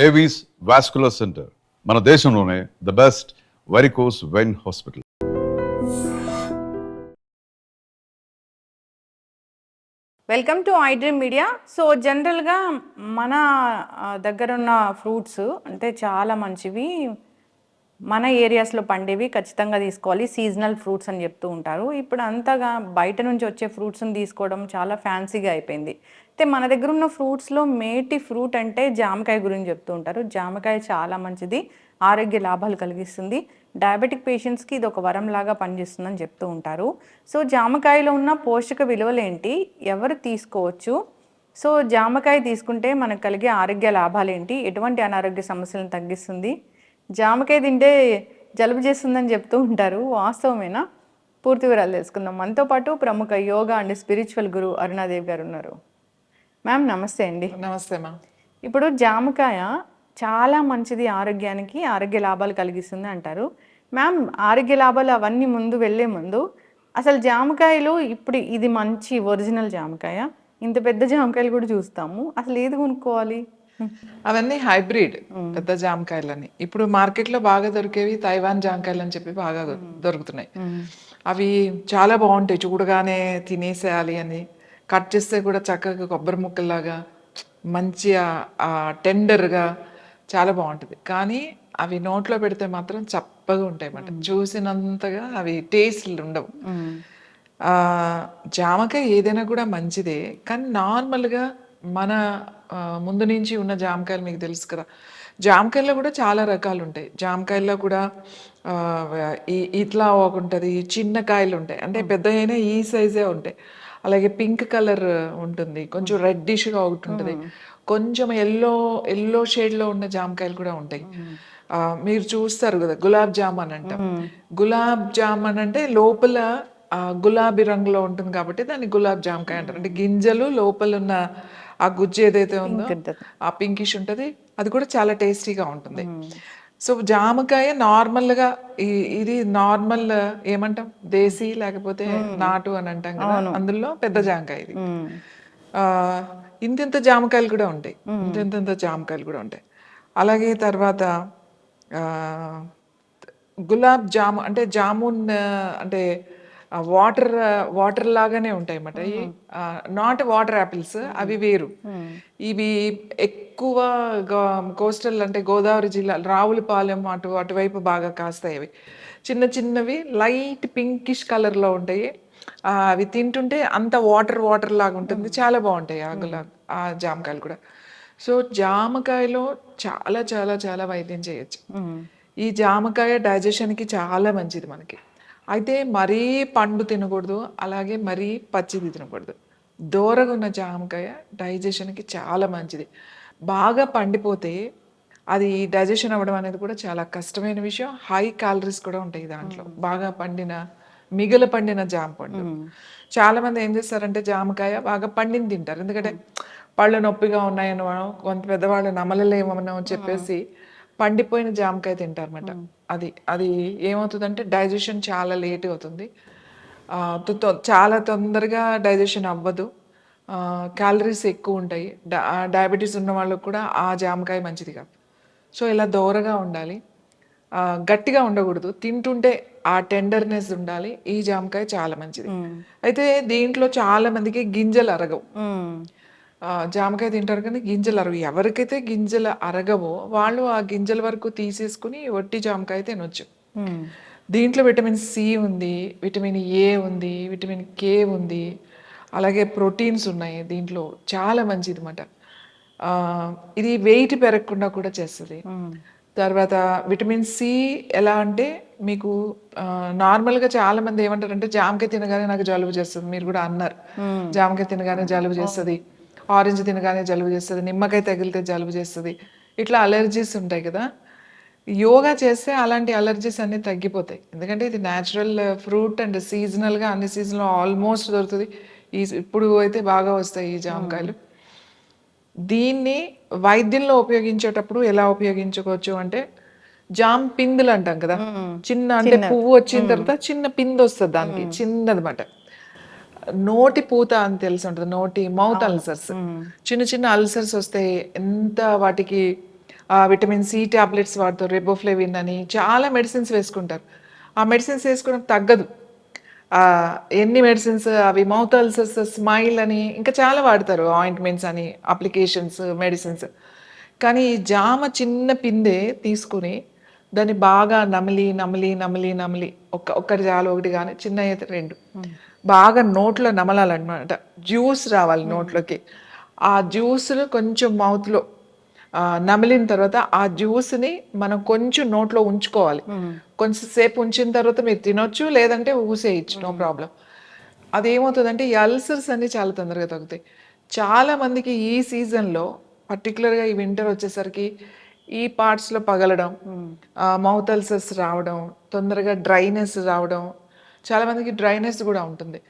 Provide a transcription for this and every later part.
Avis vascular centre, మన దేశంలోనే the best varicose vein hospital. Welcome to I dream media. So జనరల్గా మన దగ్గర ఉన్న ఫ్రూట్స్ అంటే చాలా మంచివి, మన ఏరియాస్లో పండేవి ఖచ్చితంగా తీసుకోవాలి, సీజనల్ ఫ్రూట్స్ అని చెప్తూ ఉంటారు. ఇప్పుడు అంతగా బయట నుంచి వచ్చే ఫ్రూట్స్ని తీసుకోవడం చాలా ఫ్యాన్సీగా అయిపోయింది. అయితే మన దగ్గర ఉన్న ఫ్రూట్స్లో మేటి ఫ్రూట్ అంటే జామకాయ గురించి చెప్తూ ఉంటారు. జామకాయ చాలా మంచిది, ఆరోగ్య లాభాలు కలిగిస్తుంది. డయాబెటిక్ పేషెంట్స్కి ఇది ఒక వరంలాగా పనిచేస్తుందని చెప్తూ ఉంటారు. సో జామకాయలో ఉన్న పోషక విలువలు ఏంటి, ఎవరు తీసుకోవచ్చు, సో జామకాయ తీసుకుంటే మనకు కలిగే ఆరోగ్య లాభాలు ఏంటి, ఎటువంటి అనారోగ్య సమస్యలను తగ్గిస్తుంది, జామకాయ తింటే జలుబు చేస్తుందని చెప్తూ ఉంటారు, వాస్తవమేనా? పూర్తి వివరాలు తెలుసుకుందాం. మనతో పాటు ప్రముఖ యోగా అండ్ స్పిరిచువల్ గురు అరుణాదేవి గారు ఉన్నారు. మ్యామ్ నమస్తే అండి. నమస్తే మా. ఇప్పుడు జామకాయ చాలా మంచిది, ఆరోగ్యానికి ఆరోగ్య లాభాలు కలిగిస్తుంది అంటారు. మ్యామ్ ఆరోగ్య లాభాలు అవన్నీ ముందు వెళ్ళే ముందు అసలు జామకాయలు ఇప్పుడు ఇది మంచి ఒరిజినల్ జామకాయ, ఇంత పెద్ద జామకాయలు కూడా చూస్తాము, అసలు ఏది కొనుక్కోవాలి? అవన్నీ హైబ్రిడ్ పెద్ద జామకాయలని. ఇప్పుడు మార్కెట్లో బాగా దొరికేవి తైవాన్ జామకాయలు అని చెప్పి బాగా దొరుకుతున్నాయి. అవి చాలా బాగుంటాయి, చూడగానే తినేసేయాలి అని. కట్ చేస్తే కూడా చక్కగా కొబ్బరి ముక్కల్లాగా మంచిగా టెండర్గా చాలా బాగుంటుంది. కానీ అవి నోట్లో పెడితే మాత్రం చప్పగా ఉంటాయి అన్నమాట, చూసినంతగా అవి టేస్ట్లు ఉండవు. జామకాయ ఏదైనా కూడా మంచిదే, కానీ నార్మల్గా మన ముందు నుంచి ఉన్న జామకాయలు మీకు తెలుసు కదా, జామకాయల్లో కూడా చాలా రకాలు ఉంటాయి. జామకాయల్లో కూడా ఇట్లా ఒక ఉంటుంది, చిన్న కాయలు ఉంటాయి, అంటే పెద్ద అయినా ఈ సైజే ఉంటాయి. అలాగే పింక్ కలర్ ఉంటుంది, కొంచెం రెడ్డిష్గా ఒకటి ఉంటుంది, కొంచెం ఎల్లో షేడ్లో ఉన్న జామకాయలు కూడా ఉంటాయి. మీరు చూస్తారు కదా గులాబ్ జామున్ అంటాం. గులాబ్ జామున్ అంటే లోపల గులాబీ రంగులో ఉంటుంది కాబట్టి దాన్ని గులాబ్ జామకాయ అంటారు. అంటే గింజలు లోపల ఉన్న ఆ గుజ్జు ఏదైతే ఉందో ఆ పింకిష్ ఉంటుంది, అది కూడా చాలా టేస్టీగా ఉంటుంది. సో జామకాయ నార్మల్గా ఇది నార్మల్ ఏమంటాం, దేశీ లేకపోతే నాటు అని అంటాం కదా, అందులో పెద్ద జామకాయ ఇది. ఇంతింత జామకాయలు కూడా ఉంటాయి, ఇంతింత జామకాయలు కూడా ఉంటాయి. అలాగే తర్వాత గులాబ్ జాము అంటే జామున్ అంటే వాటర్ లాగానే ఉంటాయి అన్నమాట. నాట్ వాటర్ యాపిల్స్, అవి వేరు. ఇవి ఎక్కువ కోస్టల్ అంటే గోదావరి జిల్లా రావులపాలెం అటువైపు బాగా కాస్తాయి. అవి చిన్న చిన్నవి లైట్ పింకిష్ కలర్లో ఉంటాయి. అవి తింటుంటే అంత వాటర్ లాగా ఉంటుంది, చాలా బాగుంటాయి ఆ జామకాయలు కూడా. సో జామకాయలో చాలా చాలా చాలా వైద్యం చేయొచ్చు. ఈ జామకాయ డైజెషన్కి చాలా మంచిది మనకి. అయితే మరీ పండు తినకూడదు, అలాగే మరీ పచ్చిది తినకూడదు. దోరగా ఉన్న జామకాయ డైజెషన్కి చాలా మంచిది. బాగా పండిపోతే అది డైజెషన్ అవ్వడం అనేది కూడా చాలా కష్టమైన విషయం. హై క్యాలరీస్ కూడా ఉంటాయి దాంట్లో. బాగా పండిన జామ పండు. చాలామంది ఏం చేస్తారంటే జామకాయ బాగా పండింది తింటారు, ఎందుకంటే పళ్ళు నొప్పిగా ఉన్నాయని కొంత పెద్దవాళ్ళు నమలలేమో చెప్పేసి పండిపోయిన జామకాయ తింటారన్నమాట. అది ఏమవుతుందంటే డైజెషన్ చాలా లేట్ అవుతుంది, చాలా తొందరగా డైజెషన్ అవ్వదు, క్యాలరీస్ ఎక్కువ ఉంటాయి. డయాబెటీస్ ఉన్న వాళ్ళకు కూడా ఆ జామకాయ మంచిది కాదు. సో ఇలా దోరగా ఉండాలి, గట్టిగా ఉండకూడదు, తింటుంటే ఆ టెండర్నెస్ ఉండాలి. ఈ జామకాయ చాలా మంచిది. అయితే దీంట్లో చాలా మందికి గింజలు అరగవు. జామకాయ తింటారు కానీ గింజలు అరగవు. ఎవరికైతే గింజలు అరగవో వాళ్ళు ఆ గింజల వరకు తీసేసుకుని వట్టి జామకాయ తినొచ్చు. దీంట్లో విటమిన్ సి ఉంది, విటమిన్ ఏ ఉంది, విటమిన్ కే ఉంది, అలాగే ప్రోటీన్స్ ఉన్నాయి దీంట్లో, చాలా మంచిది అన్నమాట. ఇది వెయిట్ పెరగకుండా కూడా చేస్తుంది. తర్వాత విటమిన్ సి ఎలా అంటే మీకు నార్మల్గా చాలా మంది ఏమంటారంటే జామకాయ తినగానే నాకు జలుబు చేస్తుంది, మీరు కూడా అన్నారు, జామకాయ తినగానే జలుబు చేస్తుంది, ఆరెంజ్ తినగానే జలుబు చేస్తుంది, నిమ్మకాయ తగిలితే జలుబు చేస్తుంది, ఇట్లా అలర్జీస్ ఉంటాయి కదా. యోగా చేస్తే అలాంటి అలర్జీస్ అన్నీ తగ్గిపోతాయి, ఎందుకంటే ఇది న్యాచురల్ ఫ్రూట్ అండ్ సీజనల్గా అన్ని సీజన్లో ఆల్మోస్ట్ దొరుకుతుంది. ఇప్పుడు అయితే బాగా వస్తాయి ఈ జామకాయలు. దీన్ని వైద్యంలో ఉపయోగించేటప్పుడు ఎలా ఉపయోగించుకోవచ్చు అంటే, జామ్ పిందులు అంటాం కదా, చిన్న అంటే పువ్వు వచ్చిన తర్వాత చిన్న పిందు వస్తుంది దానికి, చిన్నదన్నమాట. నోటి పూత అని తెలిసి ఉంటుంది, మౌత్ అల్సర్స్, చిన్న చిన్న అల్సర్స్ వస్తాయి. ఎంత వాటికి విటమిన్ సి టాబ్లెట్స్ వాడతారు, రెబోఫ్లెవిన్ అని చాలా మెడిసిన్స్ వేసుకుంటారు. ఆ మెడిసిన్స్ వేసుకోవడం తగ్గదు. ఎన్ని మెడిసిన్స్ అవి మౌత్ అల్సర్స్, స్మైల్ అని ఇంకా చాలా వాడతారు, ఆయింట్మెంట్స్ అని, అప్లికేషన్స్, మెడిసిన్స్. కానీ ఈ జామ చిన్న పిందె తీసుకుని దాన్ని బాగా నమిలి నమిలి నమిలి నమిలి ఒక్కటి చాలు, ఒకటి కానీ చిన్న అయితే 2 బాగా నోట్లో నమలాలన్నమాట. జ్యూస్ రావాలి నోట్లోకి. ఆ జ్యూస్ను కొంచెం మౌత్లో నమిలిన తర్వాత ఆ జ్యూస్ని మనం కొంచెం నోట్లో ఉంచుకోవాలి. కొంచెం సేపు ఉంచిన తర్వాత మీరు తినొచ్చు, లేదంటే ఊసేయచ్చు, నో ప్రాబ్లం. అదేమవుతుందంటే ఈ అల్సర్స్ అన్ని చాలా తొందరగా తగ్గుతాయి. చాలా మందికి ఈ సీజన్లో పర్టికులర్గా ఈ వింటర్ వచ్చేసరికి ఈ పార్ట్స్లో పగలడం, మౌత్ అల్సర్స్ రావడం, తొందరగా డ్రైనెస్ రావడం, చాలా మందికి డ్రైనెస్ కూడా ఉంటుంది.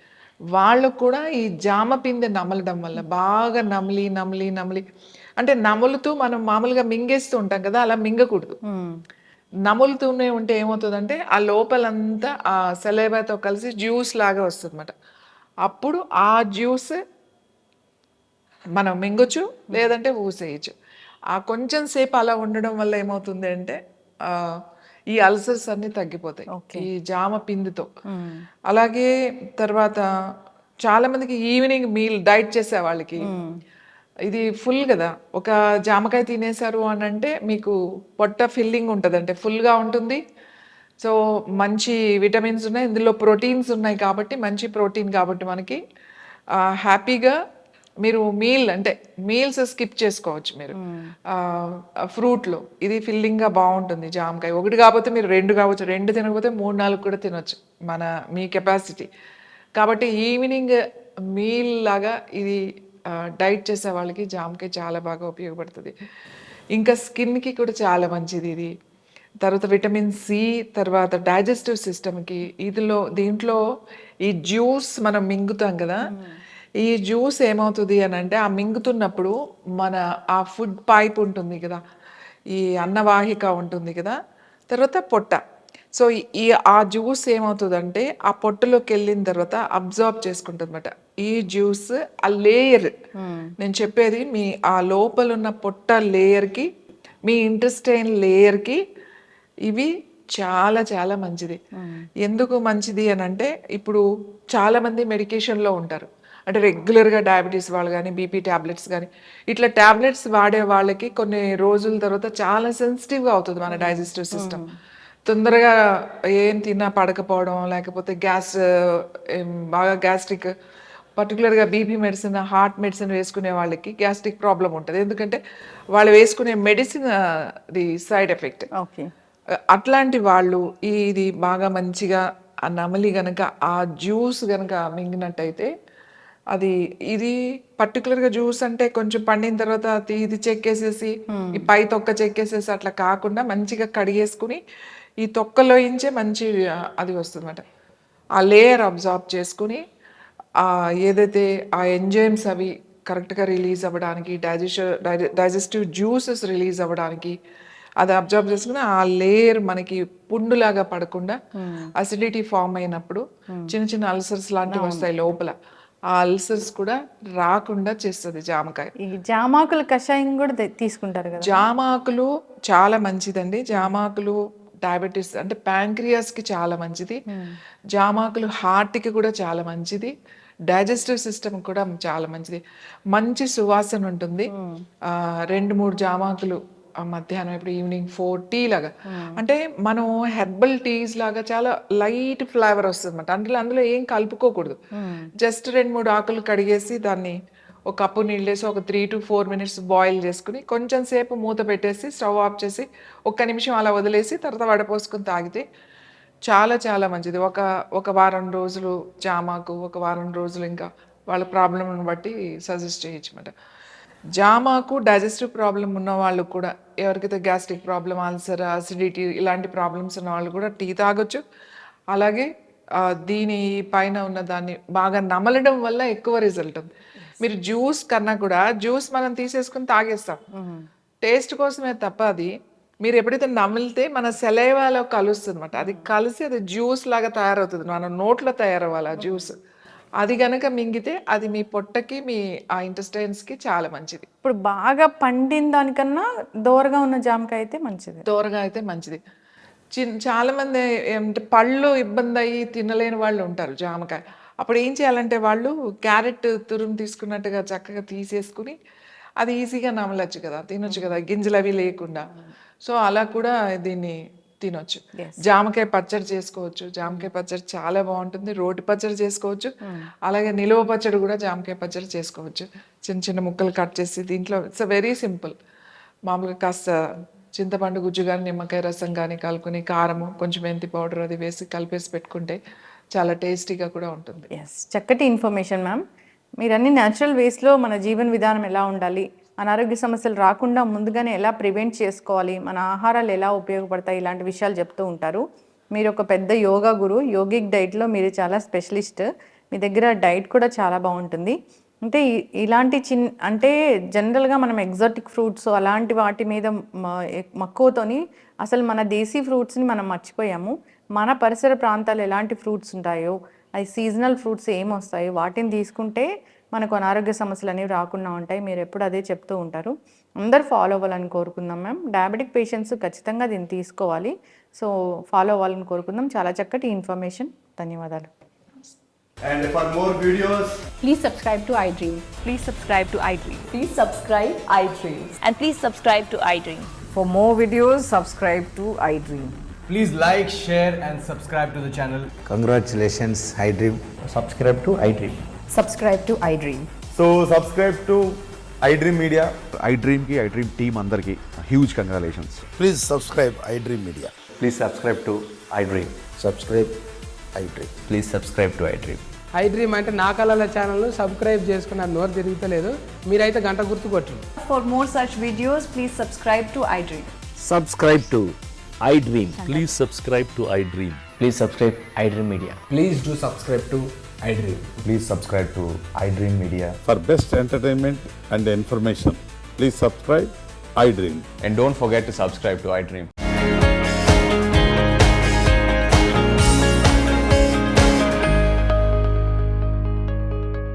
వాళ్ళకు కూడా ఈ జామ పిందె నమలడం వల్ల బాగా నమిలి నమిలి నమిలి, అంటే నములుతూ మనం మామూలుగా మింగేస్తూ ఉంటాం కదా, అలా మింగకూడదు. నములుతూనే ఉంటే ఏమవుతుందంటే ఆ లోపలంతా ఆ సెలైవాతో కలిసి జ్యూస్ లాగా వస్తుంది అనమాట. అప్పుడు ఆ జ్యూస్ మనం మింగొచ్చు, లేదంటే ఊసేయచ్చు. ఆ కొంచెం సేపు అలా ఉండడం వల్ల ఏమవుతుంది అంటే ఈ అల్సర్స్ అన్ని తగ్గిపోతాయి ఈ జామ పిండితో. అలాగే తర్వాత చాలా మందికి ఈవినింగ్ మీల్ డైట్ చేసే వాళ్ళకి ఇది ఫుల్ కదా, ఒక జామకాయ తినేశారు అని అంటే మీకు పొట్ట ఫిల్లింగ్ ఉంటుంది, అంటే ఫుల్గా ఉంటుంది. సో మంచి విటమిన్స్ ఉన్నాయి, ఇందులో ప్రోటీన్స్ ఉన్నాయి కాబట్టి మంచి ప్రోటీన్ కాబట్టి మనకి హ్యాపీగా మీరు మీల్స్ స్కిప్ చేసుకోవచ్చు మీరు ఫ్రూట్లో. ఇది ఫిల్లింగ్గా బాగుంటుంది జామకాయ. ఒకటి కాకపోతే మీరు 2 కావచ్చు, 2 తినకపోతే 3-4 కూడా తినొచ్చు మీ కెపాసిటీ. కాబట్టి ఈవినింగ్ మీల్ లాగా ఇది డైట్ చేసే వాళ్ళకి జామకాయ చాలా బాగా ఉపయోగపడుతుంది. ఇంకా స్కిన్కి కూడా చాలా మంచిది ఇది. తర్వాత విటమిన్ సి, తర్వాత డైజెస్టివ్ సిస్టమ్కి. దీంట్లో ఈ జ్యూస్ మనం మింగుతాం కదా, ఈ జ్యూస్ ఏమవుతుంది అని అంటే ఆ మింగుతున్నప్పుడు మన ఆ ఫుడ్ పైప్ ఉంటుంది కదా, ఈ అన్నవాహిక ఉంటుంది కదా, తర్వాత పొట్ట. సో ఆ జ్యూస్ ఏమవుతుందంటే ఆ పొట్టలోకి వెళ్ళిన తర్వాత అబ్జార్బ్ చేసుకుంటుంది అనమాట. ఈ జ్యూస్ ఆ లేయర్, నేను చెప్పేది మీ ఆ లోపల ఉన్న పొట్ట లేయర్కి, మీ ఇంటెస్టైన్ లేయర్కి ఇవి చాలా చాలా మంచిది. ఎందుకు మంచిది అని అంటే ఇప్పుడు చాలామంది మెడికేషన్లో ఉంటారు, అంటే రెగ్యులర్గా డయాబెటీస్ వాళ్ళు కానీ, బీపీ ట్యాబ్లెట్స్ కానీ, ఇట్లా ట్యాబ్లెట్స్ వాడే వాళ్ళకి కొన్ని రోజుల తర్వాత చాలా సెన్సిటివ్గా అవుతుంది మన డైజెస్టివ్ సిస్టమ్. తొందరగా ఏం తిన్నా పడకపోవడం, లేకపోతే బాగా గ్యాస్ట్రిక్, పర్టికులర్గా బీపీ మెడిసిన్, హార్ట్ మెడిసిన్ వేసుకునే వాళ్ళకి గ్యాస్ట్రిక్ ప్రాబ్లం ఉంటుంది. ఎందుకంటే వాళ్ళు వేసుకునే మెడిసిన్ ది సైడ్ ఎఫెక్ట్. అట్లాంటి వాళ్ళు ఇది బాగా మంచిగా ఆ నమలి గనక ఆ జ్యూస్ గనక మింగినట్టయితే ఇది పర్టికులర్గా జ్యూస్ అంటే కొంచెం పండిన తర్వాత ఇది చెక్కేసేసి ఈ పై తొక్క చెక్కేసేసి అట్లా కాకుండా మంచిగా కడిగేసుకుని ఈ తొక్కలోంచే మంచి అది వస్తుంది అన్నమాట. ఆ లేయర్ అబ్జార్బ్ చేసుకుని ఏదైతే ఆ ఎంజైమ్స్ అవి కరెక్ట్గా రిలీజ్ అవ్వడానికి, డైజెస్టివ్ జ్యూసెస్ రిలీజ్ అవ్వడానికి అది అబ్జర్వ్ చేసుకుని ఆ లేయర్ మనకి పుండులాగా పడకుండా అసిడిటీ ఫామ్ అయినప్పుడు చిన్న చిన్న అల్సర్స్ లాంటివి వస్తాయి లోపల. ఆ అల్సర్స్ కూడా రాకుండా చేస్తుంది జామకాయ. ఈ జామాకుల కషాయం కూడా తీసుకుంటారు కదా. జామాకులు చాలా మంచిదండి. జామాకులు డయాబెటీస్ అంటే ప్యాంక్రియాస్కి చాలా మంచిది. జామాకులు హార్ట్కి కూడా చాలా మంచిది. డైజెస్టివ్ సిస్టమ్ కూడా చాలా మంచిది. మంచి సువాసన ఉంటుంది. 2-3 జామాకులు మధ్యాహ్నం ఇప్పుడు ఈవినింగ్ 4 టీ లాగా, అంటే మనం హెర్బల్ టీస్ లాగా చాలా లైట్ ఫ్లేవర్ వస్తుంది అనమాట. అందులో ఏం కలుపుకోకూడదు. జస్ట్ 2-3 ఆకులు కడిగేసి దాన్ని ఒక కప్పు నీళ్ళు వేసి ఒక 3 to 4 minutes బాయిల్ చేసుకుని కొంచెం సేపు మూత పెట్టేసి స్టవ్ ఆఫ్ చేసి 1 నిమిషం అలా వదిలేసి తర్వాత వడపోసుకుని తాగితే చాలా చాలా మంచిది. ఒక వారం రోజులు జామాకు, ఒక వారం రోజులు ఇంకా వాళ్ళ ప్రాబ్లంను బట్టి సజెస్ట్ చేయొచ్చు అన్నమాట. జామాకు డైజెస్టివ్ ప్రాబ్లం ఉన్న వాళ్ళు కూడా, ఎవరికైతే గ్యాస్ట్రిక్ ప్రాబ్లం, అల్సర్, అసిడిటీ ఇలాంటి ప్రాబ్లమ్స్ ఉన్న వాళ్ళు కూడా టీ తాగొచ్చు. అలాగే దీని పైన ఉన్న దాన్ని బాగా నమలడం వల్ల ఎక్కువ రిజల్ట్ ఉంది. మీరు జ్యూస్ కన్నా కూడా జ్యూస్ మనం తీసేసుకుని తాగేస్తాం టేస్ట్ కోసమే తప్ప, అది మీరు ఎప్పుడైతే నమిలితే మన సెలైవాలో కలుస్తుంది అనమాట. అది కలిసి అది జ్యూస్ లాగా తయారవుతుంది, మన నోట్లో తయారవ్వాలి ఆ జ్యూస్. అది గనక మింగితే అది మీ పొట్టకి మీ ఆ ఇంటెస్టైన్స్కి చాలా మంచిది. ఇప్పుడు బాగా పండిన దానికన్నా దోరగా ఉన్న జామకాయ అయితే మంచిది. దూరగా అయితే మంచిది. చాలామంది ఏమంటే పళ్ళు ఇబ్బంది అయ్యి తినలేని వాళ్ళు ఉంటారు జామకాయ. అప్పుడు ఏం చేయాలంటే వాళ్ళు క్యారెట్ తురుము తీసుకున్నట్టుగా చక్కగా తీసేసుకుని అది ఈజీగా నమలొచ్చు కదా, తినొచ్చు కదా, గింజలు అవి లేకుండా. సో అలా కూడా దీన్ని తినొచ్చు. జామకాయ పచ్చడి చేసుకోవచ్చు. జామకాయ పచ్చడి చాలా బాగుంటుంది. రోటి పచ్చడి చేసుకోవచ్చు. అలాగే నిలువ పచ్చడి కూడా జామకాయ పచ్చడి చేసుకోవచ్చు. చిన్న చిన్న ముక్కలు కట్ చేసి దీంట్లో ఇట్స్ వెరీ సింపుల్. మామూలుగా కాస్త చింతపండు గుజ్జు కానీ నిమ్మకాయ రసం కానీ కలుపుకొని కారము కొంచెం మెంతి పౌడర్ అది వేసి కలిపేసి పెట్టుకుంటే చాలా టేస్టీగా కూడా ఉంటుంది. ఎస్, చక్కటి ఇన్ఫర్మేషన్ మ్యామ్. మీరు అన్ని న్యాచురల్ వేస్లో మన జీవన విధానం ఎలా ఉండాలి, అనారోగ్య సమస్యలు రాకుండా ముందుగానే ఎలా ప్రివెంట్ చేసుకోవాలి, మన ఆహారాలు ఎలా ఉపయోగపడతాయి, ఇలాంటి విషయాలు చెప్తూ ఉంటారు. మీరు ఒక పెద్ద యోగా గురు, యోగిక్ డైట్లో మీరు చాలా స్పెషలిస్ట్. మీ దగ్గర డైట్ కూడా చాలా బాగుంటుంది. అంటే ఇలాంటి అంటే జనరల్గా మనం ఎగ్జాటిక్ ఫ్రూట్స్ అలాంటి వాటి మీద మక్కువతోని అసలు మన దేశీ ఫ్రూట్స్ని మనం మర్చిపోయాము. మన పరిసర ప్రాంతాలు ఎలాంటి ఫ్రూట్స్ ఉంటాయో, అవి సీజనల్ ఫ్రూట్స్ ఏమొస్తాయో వాటిని తీసుకుంటే మనకు అనారోగ్య సమస్యలు అనేవి రాకుండా ఉంటాయి. మీరు ఎప్పుడు అదే చెప్తూ ఉంటారు. అందరు ఫాలో అవ్వాలని కోరుకుందాం మ్యామ్. డయాబెటిక్ పేషెంట్స్ ఖచ్చితంగా దీన్ని తీసుకోవాలి. సో ఫాలో అవ్వాలని కోరుకుందాం. చాలా చక్కటి ఇన్ఫర్మేషన్. ధన్యవాదాలు. And for more videos, Please subscribe to iDream. Please subscribe to iDream. Please subscribe iDream. And please subscribe to iDream. For more videos, subscribe to iDream. please like, share, and subscribe to the channel. Congratulations, iDream. Subscribe to iDream. Subscribe to iDream. So subscribe to iDream Media. iDream ki iDream team అందరికి huge congratulations. Please subscribe iDream Media. Please subscribe to iDream. Subscribe iDream. Please subscribe to iDream. iDream అంటే నా కళల channel subscribe చేసుకున్న నోరు తిరుగుతలేదు. మీరైతే గంట గుర్తు కొట్టండి. For more such videos, please subscribe to iDream. Subscribe to iDream. Please subscribe to iDream. Please subscribe iDream Media. Please do subscribe to iDream. Please subscribe to iDream Media. For best entertainment and information, please subscribe iDream. And don't forget to subscribe to iDream.